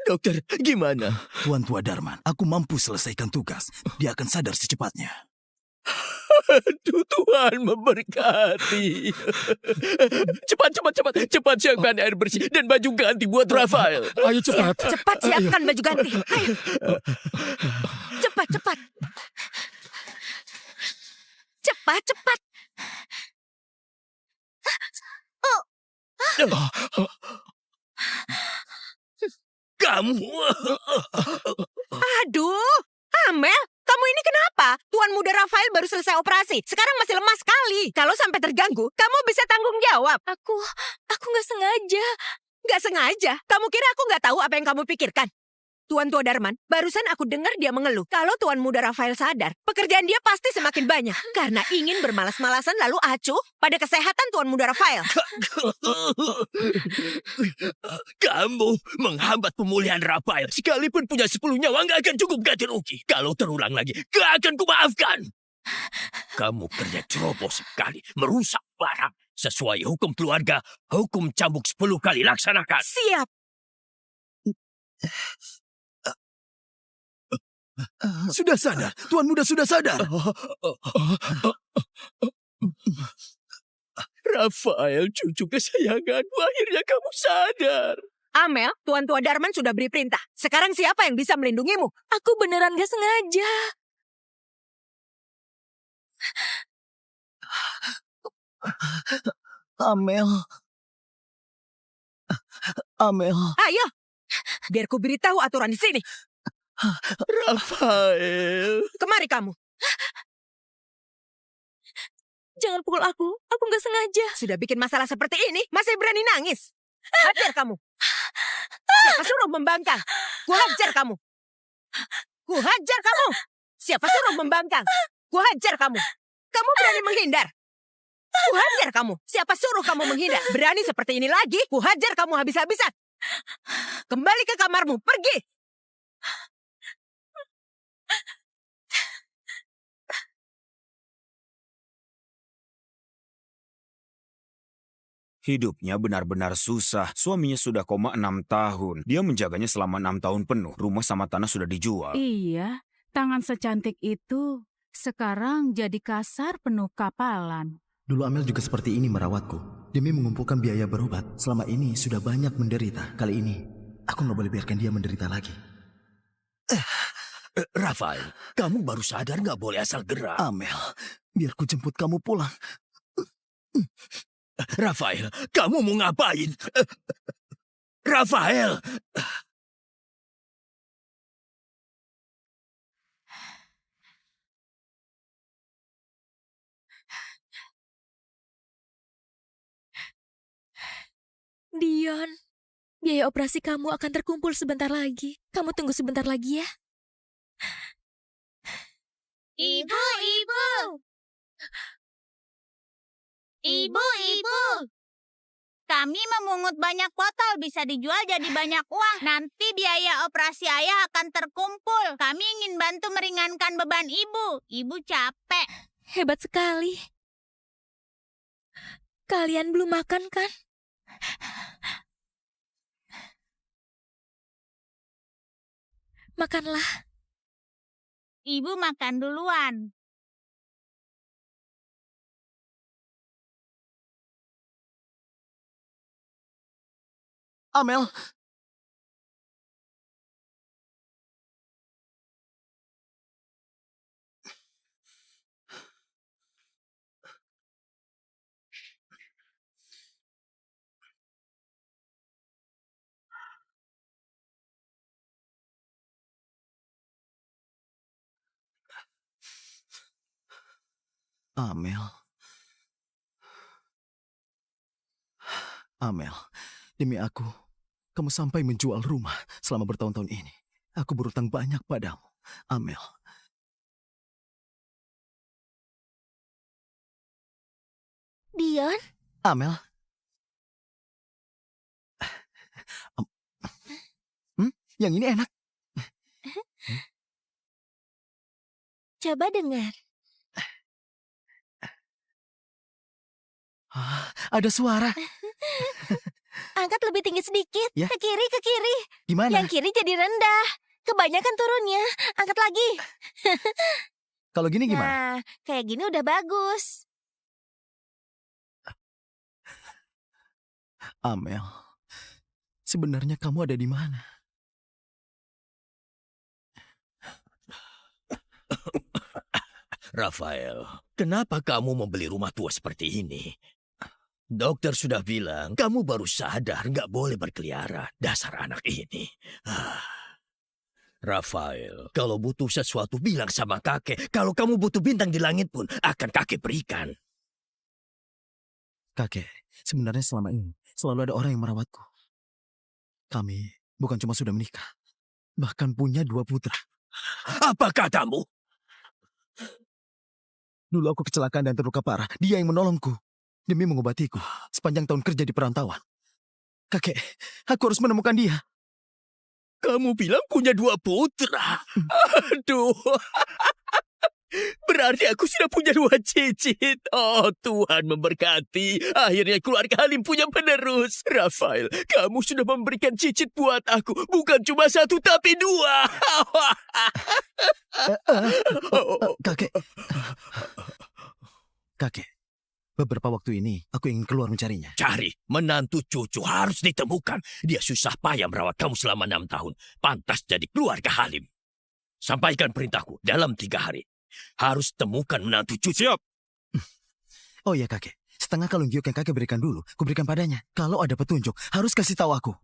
Dokter, gimana? Tuan Tua Darman, aku mampu selesaikan tugas. Dia akan sadar secepatnya. Aduh, Tuhan memberkati. Cepat siapkan air bersih dan baju ganti buat Rafael. Ayo cepat. Cepat siapkan baju ganti. Ayo. Cepat. Cepat, cepat. Kamu... Aduh, Amel, kamu ini kenapa? Tuan muda Rafael baru selesai operasi. Sekarang masih lemah sekali. Kalau sampai terganggu, kamu bisa tanggung jawab. Aku nggak sengaja. Nggak sengaja? Kamu kira aku nggak tahu apa yang kamu pikirkan? Tuan Tua Darman, barusan aku dengar dia mengeluh. Kalau Tuan muda Rafael sadar, pekerjaan dia pasti semakin banyak. Karena ingin bermalas-malasan lalu acuh pada kesehatan Tuan muda Rafael. Kamu menghambat pemulihan Rafael. Sekalipun punya 10 nyawa nggak akan cukup ganti rugi. Kalau terulang lagi, gak akan kumaafkan. Kamu kerja ceroboh sekali, merusak barang. Sesuai hukum keluarga, hukum cambuk 10 kali laksanakan. Siap. Sudah sadar, Tuan Muda sudah sadar. Rafael, cucu kesayanganmu, akhirnya kamu sadar. Amel, Tuan Tua Darman sudah beri perintah. Sekarang siapa yang bisa melindungimu? Aku beneran gak sengaja. Amel. Ayo, biar ku beritahu aturan di sini. Rafael. Kemari kamu. Jangan pukul aku gak sengaja. Sudah bikin masalah seperti ini, masih berani nangis. Hajar kamu. Siapa suruh membangkang? Ku hajar kamu. Ku hajar kamu. Siapa suruh membangkang? Ku hajar kamu. Kamu berani menghindar? Ku hajar kamu. Siapa suruh kamu menghindar? Berani seperti ini lagi, ku hajar kamu habis-habisan. Kembali ke kamarmu, pergi. Hidupnya benar-benar susah. Suaminya sudah koma 6 tahun. Dia menjaganya selama 6 tahun penuh. Rumah sama tanah sudah dijual. Iya, tangan secantik itu sekarang jadi kasar penuh kapalan. Dulu Amel juga seperti ini merawatku. Demi mengumpulkan biaya berobat. Selama ini sudah banyak menderita. Kali ini, aku nggak boleh biarkan dia menderita lagi. Rafael, kamu baru sadar nggak boleh asal gerak. Amel, biar ku jemput kamu pulang. Rafael, kamu mau ngapain? Rafael! Dion, biaya operasi kamu akan terkumpul sebentar lagi. Kamu tunggu sebentar lagi ya. Ibu, ibu. Ibu. Kami memungut banyak botol, bisa dijual jadi banyak uang. Nanti biaya operasi ayah akan terkumpul. Kami ingin bantu meringankan beban ibu. Ibu capek. Hebat sekali. Kalian belum makan kan? Makanlah. Ibu makan duluan. Amel. Amel, demi aku, kamu sampai menjual rumah selama bertahun-tahun ini. Aku berutang banyak padamu, Amel. Dion, Amel. Yang ini enak. coba dengar. Ada suara. Angkat lebih tinggi sedikit. Ya. Ke kiri, ke kiri. Gimana? Yang kiri jadi rendah. Kebanyakan turunnya. Angkat lagi. Kalau gini gimana? Nah, kayak gini udah bagus. Amel, sebenarnya kamu ada di mana? Rafael, kenapa kamu membeli rumah tua seperti ini? Dokter sudah bilang, kamu baru sadar nggak boleh berkeliaran. Dasar anak ini. Rafael, kalau butuh sesuatu bilang sama kakek. Kalau kamu butuh bintang di langit pun akan kakek berikan. Kakek, sebenarnya selama ini selalu ada orang yang merawatku. Kami bukan cuma sudah menikah, bahkan punya 2 putra. Apa katamu? Dulu aku kecelakaan dan terluka parah. Dia yang menolongku demi mengobatiku sepanjang tahun kerja di perantauan. Kakek, aku harus menemukan dia. Kamu bilang punya 2 putra. Aduh. Berarti aku sudah punya 2 cicit. Oh, Tuhan memberkati. Akhirnya keluarga Halim punya penerus. Rafael, kamu sudah memberikan cicit buat aku. Bukan cuma 1, tapi 2. Kakek, beberapa waktu ini aku ingin keluar mencarinya. Cari, menantu cucu harus ditemukan. Dia susah payah merawat kamu selama 6 tahun. Pantas jadi keluarga Halim. Sampaikan perintahku dalam 3 hari. Harus temukan menantu cucu. Siap. Oh ya kakek, setengah kalung giok yang kakek berikan dulu, kuberikan padanya. Kalau ada petunjuk, harus kasih tahu aku.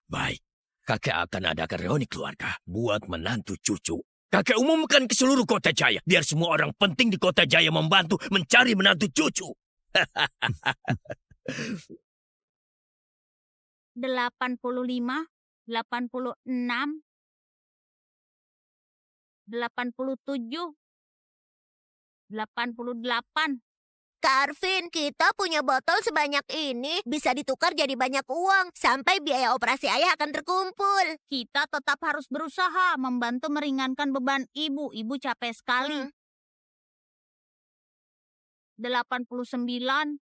Baik, kakek akan adakan reuni keluarga buat menantu cucu. Kakek umumkan ke seluruh kota Jaya, biar semua orang penting di kota Jaya membantu mencari menantu cucu. 85, 86, 87, 88. Kak Arvin, kita punya botol sebanyak ini. Bisa ditukar jadi banyak uang. Sampai biaya operasi ayah akan terkumpul. Kita tetap harus berusaha membantu meringankan beban ibu. Ibu capek sekali. 89, 90.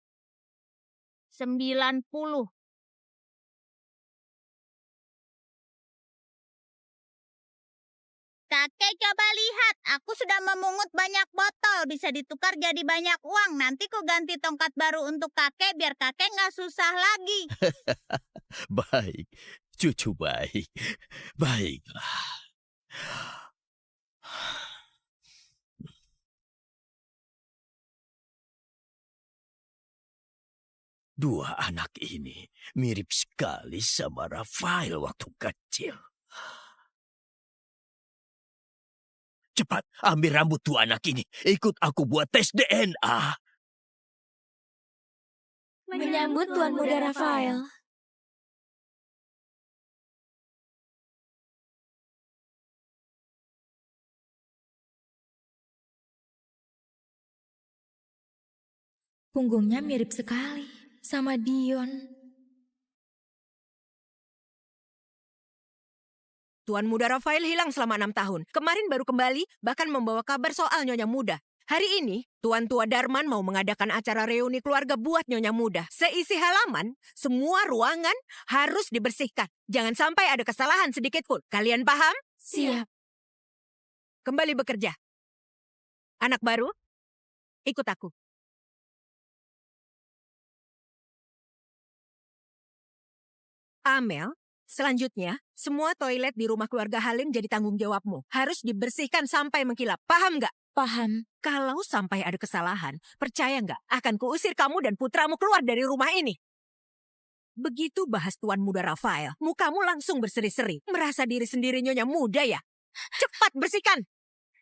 Kakek coba lihat, aku sudah memungut banyak botol. Bisa ditukar jadi banyak uang. Nanti ku ganti tongkat baru untuk kakek biar kakek nggak susah lagi. Baik, cucu baik. Baiklah. Dua anak ini mirip sekali sama Rafael waktu kecil. Cepat, ambil rambut dua anak ini. Ikut aku buat tes DNA. Menyambut Tuan Muda Rafael. Punggungnya mirip sekali sama Dion. Tuan Muda Rafael hilang selama 6 tahun. Kemarin baru kembali, bahkan membawa kabar soal Nyonya Muda. Hari ini, Tuan Tua Darman mau mengadakan acara reuni keluarga buat Nyonya Muda. Seisi halaman, semua ruangan harus dibersihkan. Jangan sampai ada kesalahan sedikit pun. Kalian paham? Siap. Kembali bekerja. Anak baru, ikut aku. Amel, selanjutnya, semua toilet di rumah keluarga Halim jadi tanggung jawabmu. Harus dibersihkan sampai mengkilap. Paham nggak? Paham. Kalau sampai ada kesalahan, percaya nggak akan kuusir kamu dan putramu keluar dari rumah ini. Begitu bahas Tuan Muda Rafael, mukamu langsung berseri-seri. Merasa diri sendiri Nyonya Muda ya? Cepat bersihkan.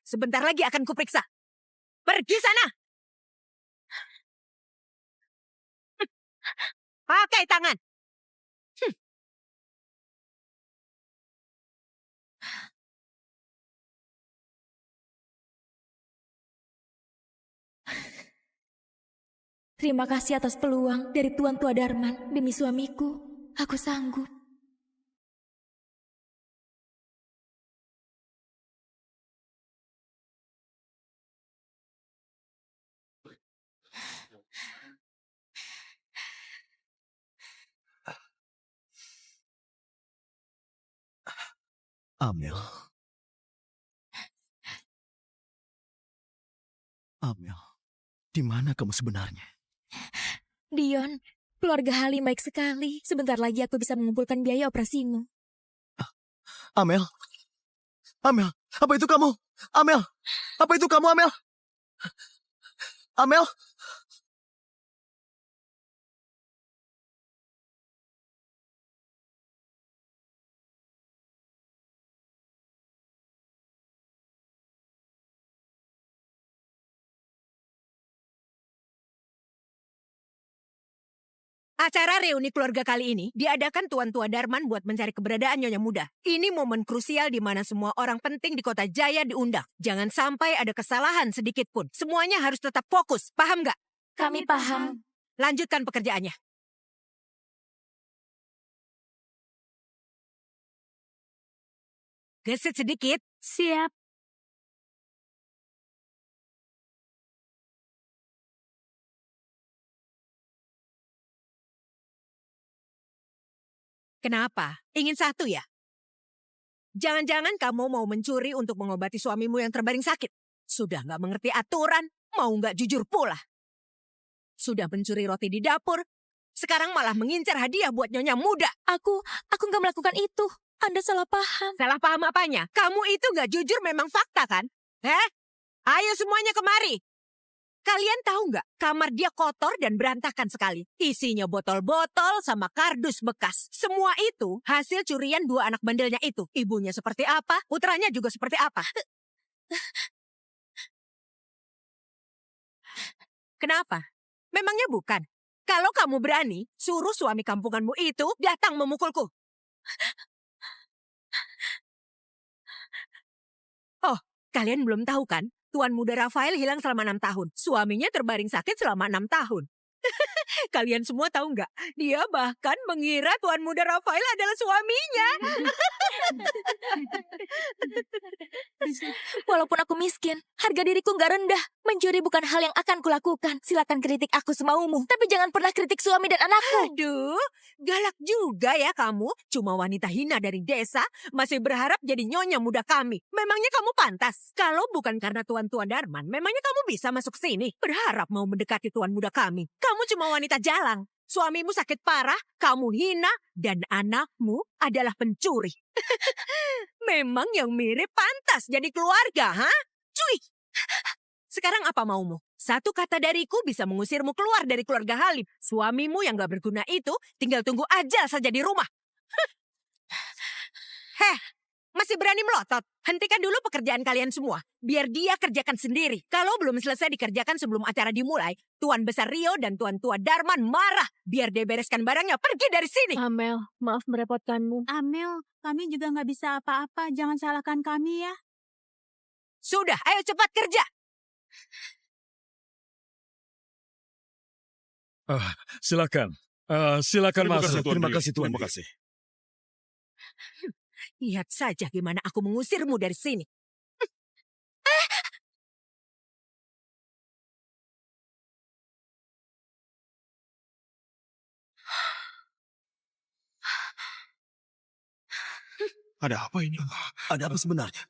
Sebentar lagi akan kuperiksa. Pergi sana. Pakai tangan. Terima kasih atas peluang dari Tuan Tua Darman demi suamiku. Aku sanggup. Amel. Amel, di mana kamu sebenarnya? Dion, keluarga Halim baik sekali. Sebentar lagi aku bisa mengumpulkan biaya operasimu. Amel? Amel, apa itu kamu? Amel, apa itu kamu, Amel? Amel! Acara reuni keluarga kali ini diadakan Tuan Tua Darman buat mencari keberadaan Nyonya Muda. Ini momen krusial di mana semua orang penting di kota Jaya diundang. Jangan sampai ada kesalahan sedikit pun. Semuanya harus tetap fokus. Paham nggak? Kami paham. Lanjutkan pekerjaannya. Gesit sedikit. Siap. Kenapa? Ingin satu ya? Jangan-jangan kamu mau mencuri untuk mengobati suamimu yang terbaring sakit. Sudah nggak mengerti aturan, mau nggak jujur pula. Sudah mencuri roti di dapur, sekarang malah mengincar hadiah buat Nyonya Muda. Aku nggak melakukan itu. Anda salah paham. Salah paham apanya? Kamu itu nggak jujur memang fakta kan? Ayo semuanya kemari. Kalian tahu nggak, kamar dia kotor dan berantakan sekali. Isinya botol-botol sama kardus bekas. Semua itu hasil curian dua anak bandelnya itu. Ibunya seperti apa, putranya juga seperti apa. Kenapa? Memangnya bukan? Kalau kamu berani, suruh suami kampunganmu itu datang memukulku. Oh, kalian belum tahu kan? Tuan Muda Rafael hilang selama 6 tahun. Suaminya terbaring sakit selama 6 tahun. Kalian semua tahu nggak? Dia bahkan mengira Tuan Muda Rafael adalah suaminya. Walaupun aku miskin, harga diriku nggak rendah. Mencuri bukan hal yang akan kulakukan. Silakan kritik aku semaumu, tapi jangan pernah kritik suami dan anakku. Aduh, galak juga ya kamu. Cuma wanita hina dari desa, masih berharap jadi Nyonya Muda kami. Memangnya kamu pantas? Kalau bukan karena Tuan Tua Darman, memangnya kamu bisa masuk sini? Berharap mau mendekati Tuan Muda kami. Kamu cuma wanita jalang. Suamimu sakit parah, kamu hina, dan anakmu adalah pencuri. Memang yang mirip pantas jadi keluarga, ha? Cuy! Sekarang apa maumu? Satu kata dariku bisa mengusirmu keluar dari keluarga Halim. Suamimu yang gak berguna itu tinggal tunggu ajal saja di rumah. Heh, masih berani melotot? Hentikan dulu pekerjaan kalian semua. Biar dia kerjakan sendiri. Kalau belum selesai dikerjakan sebelum acara dimulai, Tuan Besar Rio dan Tuan Tua Darman marah. Biar dia bereskan barangnya, pergi dari sini. Amel, maaf merepotkanmu. Amel, kami juga nggak bisa apa-apa. Jangan salahkan kami ya. Sudah, ayo cepat kerja. Silakan. Silakan masuk. Terima kasih, Tuan. Terima kasih. Lihat saja gimana aku mengusirmu dari sini. Ada apa ini? Ada apa sebenarnya?